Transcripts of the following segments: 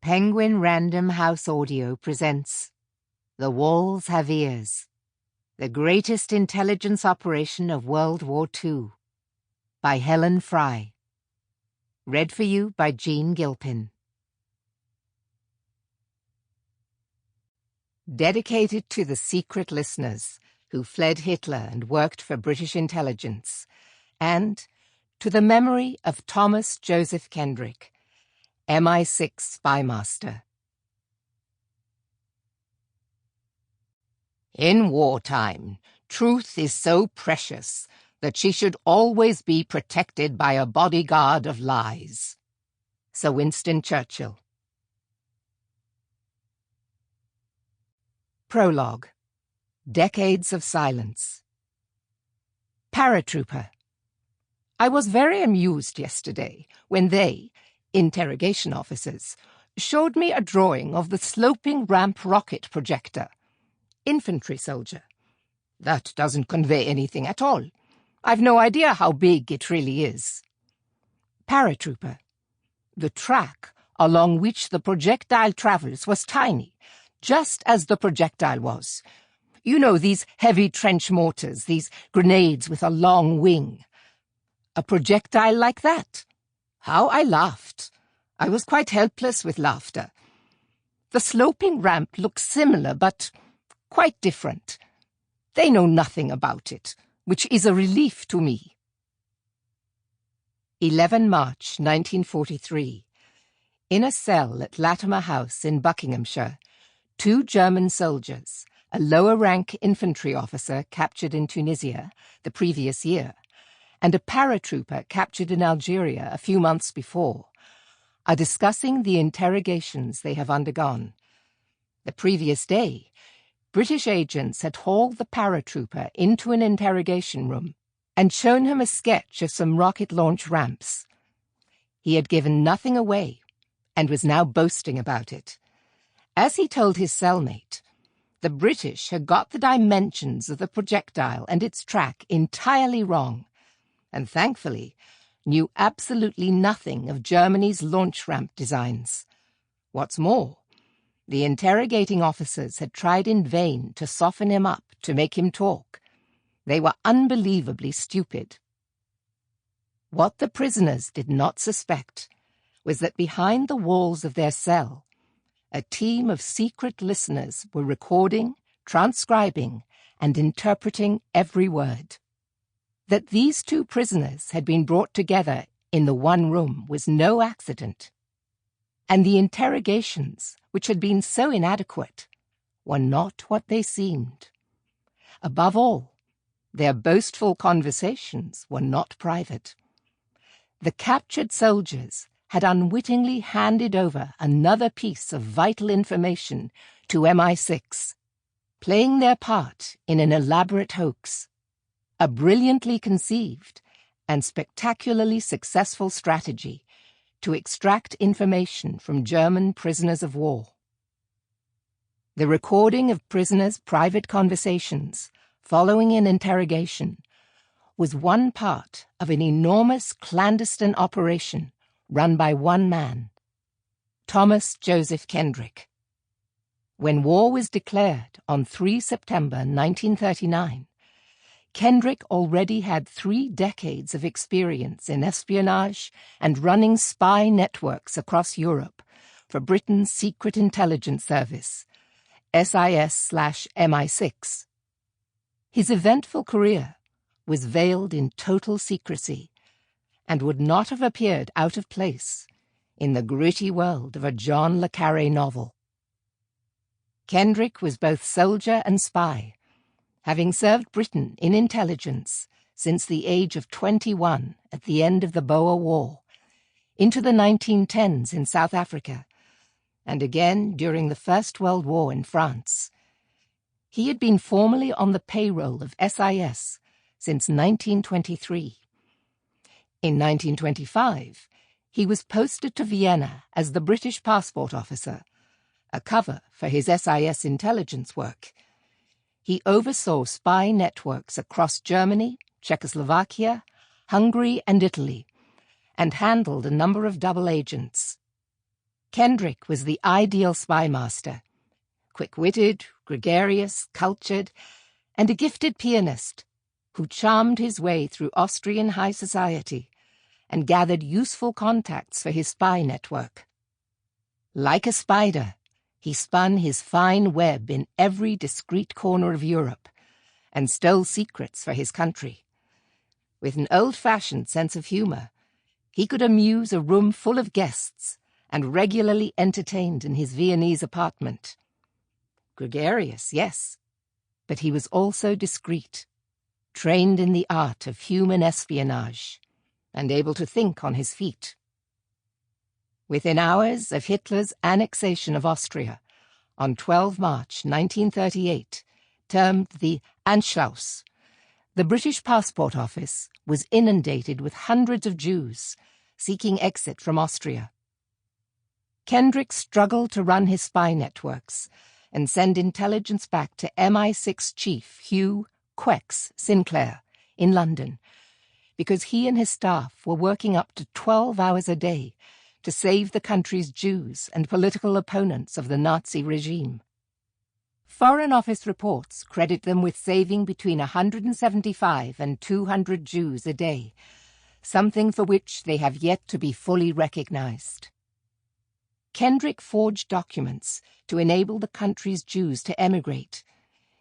Penguin Random House Audio presents The Walls Have Ears, the greatest intelligence operation of World War II, by Helen Fry. Read for you by Gilpin. Dedicated to the secret listeners who fled Hitler and worked for British intelligence, and to the memory of Thomas Joseph Kendrick, MI6 spymaster. In wartime, truth is so precious that she should always be protected by a bodyguard of lies. Sir Winston Churchill. Prologue. Decades of Silence. Paratrooper. I was very amused yesterday when they, interrogation officers, showed me a drawing of the sloping ramp rocket projector. Infantry soldier. That doesn't convey anything at all. I've no idea how big it really is. Paratrooper. The track along which the projectile travels was tiny, just as the projectile was. You know, these heavy trench mortars, these grenades with a long wing. A projectile like that. How I laughed. I was quite helpless with laughter. The sloping ramp looks similar, but quite different. They know nothing about it, which is a relief to me. 11 March 1943. In a cell at Latimer House in Buckinghamshire, 2 German soldiers, a lower-rank infantry officer captured in Tunisia the previous year, and a paratrooper captured in Algeria a few months before, are discussing the interrogations they have undergone. The previous day, British agents had hauled the paratrooper into an interrogation room and shown him a sketch of some rocket launch ramps. He had given nothing away and was now boasting about it. As he told his cellmate, the British had got the dimensions of the projectile and its track entirely wrong, and thankfully knew absolutely nothing of Germany's launch ramp designs. What's more, the interrogating officers had tried in vain to soften him up, to make him talk. They were unbelievably stupid. What the prisoners did not suspect was that behind the walls of their cell, a team of secret listeners were recording, transcribing, and interpreting every word. That these 2 prisoners had been brought together in the one room was no accident. And the interrogations, which had been so inadequate, were not what they seemed. Above all, their boastful conversations were not private. The captured soldiers had unwittingly handed over another piece of vital information to MI6, playing their part in an elaborate hoax. A brilliantly conceived and spectacularly successful strategy to extract information from German prisoners of war. The recording of prisoners' private conversations following an interrogation was one part of an enormous clandestine operation run by one man, Thomas Joseph Kendrick. When war was declared on 3 September 1939, Kendrick already had 3 decades of experience in espionage and running spy networks across Europe for Britain's Secret Intelligence Service, SIS/MI6. His eventful career was veiled in total secrecy and would not have appeared out of place in the gritty world of a John le Carré novel. Kendrick was both soldier and spy, having served Britain in intelligence since the age of 21 at the end of the Boer War, into the 1910s in South Africa, and again during the First World War in France. He had been formally on the payroll of SIS since 1923. In 1925, he was posted to Vienna as the British passport officer, a cover for his SIS intelligence work. He oversaw spy networks across Germany, Czechoslovakia, Hungary, and Italy, and handled a number of double agents. Kendrick was the ideal spymaster, quick-witted, gregarious, cultured, and a gifted pianist who charmed his way through Austrian high society and gathered useful contacts for his spy network. Like a spider, he spun his fine web in every discreet corner of Europe and stole secrets for his country. With an old-fashioned sense of humor, he could amuse a room full of guests and regularly entertained in his Viennese apartment. Gregarious, yes, but he was also discreet, trained in the art of human espionage, and able to think on his feet. Within hours of Hitler's annexation of Austria, on 12 March 1938, termed the Anschluss, the British Passport Office was inundated with hundreds of Jews seeking exit from Austria. Kendrick struggled to run his spy networks and send intelligence back to MI6 chief Hugh Quex Sinclair in London, because he and his staff were working up to 12 hours a day to save the country's Jews and political opponents of the Nazi regime. Foreign Office reports credit them with saving between 175 and 200 Jews a day, something for which they have yet to be fully recognized. Kendrick forged documents to enable the country's Jews to emigrate,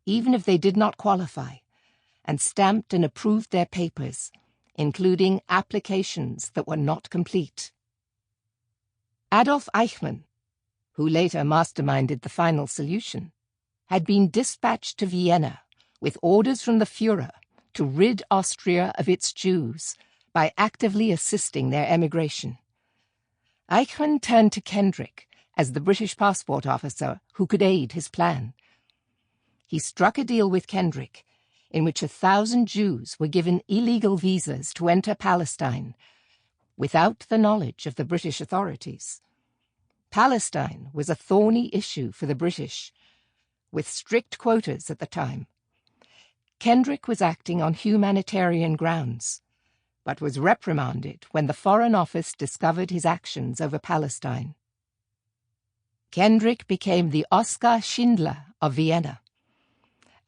even if they did not qualify, and stamped and approved their papers, including applications that were not complete. Adolf Eichmann, who later masterminded the final solution, had been dispatched to Vienna with orders from the Führer to rid Austria of its Jews by actively assisting their emigration. Eichmann turned to Kendrick as the British passport officer who could aid his plan. He struck a deal with Kendrick in which 1,000 Jews were given illegal visas to enter Palestine without the knowledge of the British authorities. Palestine was a thorny issue for the British, with strict quotas at the time. Kendrick was acting on humanitarian grounds, but was reprimanded when the Foreign Office discovered his actions over Palestine. Kendrick became the Oskar Schindler of Vienna.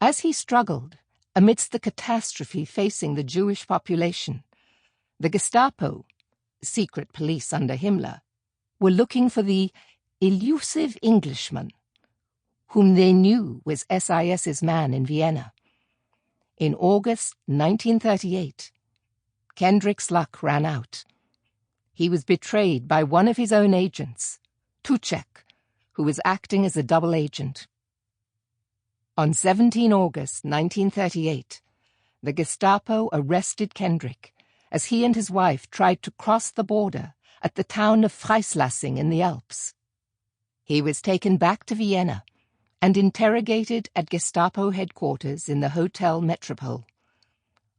As he struggled amidst the catastrophe facing the Jewish population, the Gestapo, secret police under Himmler, were looking for the elusive Englishman, whom they knew was SIS's man in Vienna. In August 1938, Kendrick's luck ran out. He was betrayed by one of his own agents, Tuchek, who was acting as a double agent. On 17 August 1938, the Gestapo arrested Kendrick as he and his wife tried to cross the border at the town of Freislassing in the Alps. He was taken back to Vienna and interrogated at Gestapo headquarters in the Hotel Metropole.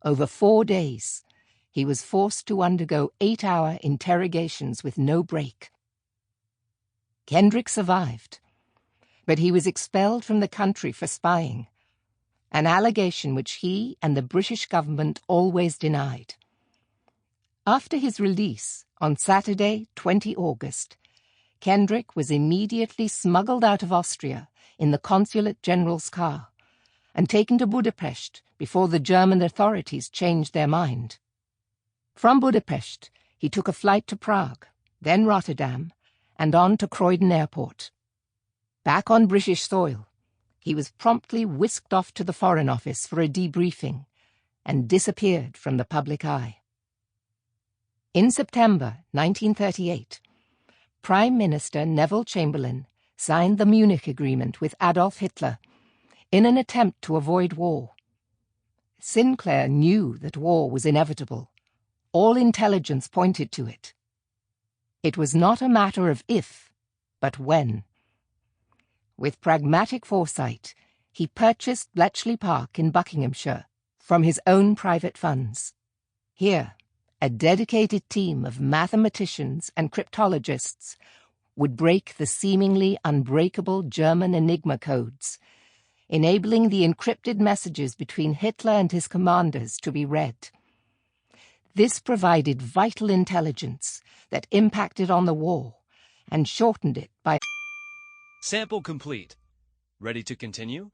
Over 4 days, he was forced to undergo 8-hour interrogations with no break. Kendrick survived, but he was expelled from the country for spying, an allegation which he and the British government always denied. After his release on Saturday, 20 August, Kendrick was immediately smuggled out of Austria in the Consulate General's car and taken to Budapest before the German authorities changed their mind. From Budapest, he took a flight to Prague, then Rotterdam, and on to Croydon Airport. Back on British soil, he was promptly whisked off to the Foreign Office for a debriefing and disappeared from the public eye. In September 1938, Prime Minister Neville Chamberlain signed the Munich Agreement with Adolf Hitler in an attempt to avoid war. Sinclair knew that war was inevitable. All intelligence pointed to it. It was not a matter of if, but when. With pragmatic foresight, he purchased Bletchley Park in Buckinghamshire from his own private funds. Here, a dedicated team of mathematicians and cryptologists would break the seemingly unbreakable German Enigma codes, enabling the encrypted messages between Hitler and his commanders to be read. This provided vital intelligence that impacted on the war and shortened it by... Sample complete. Ready to continue?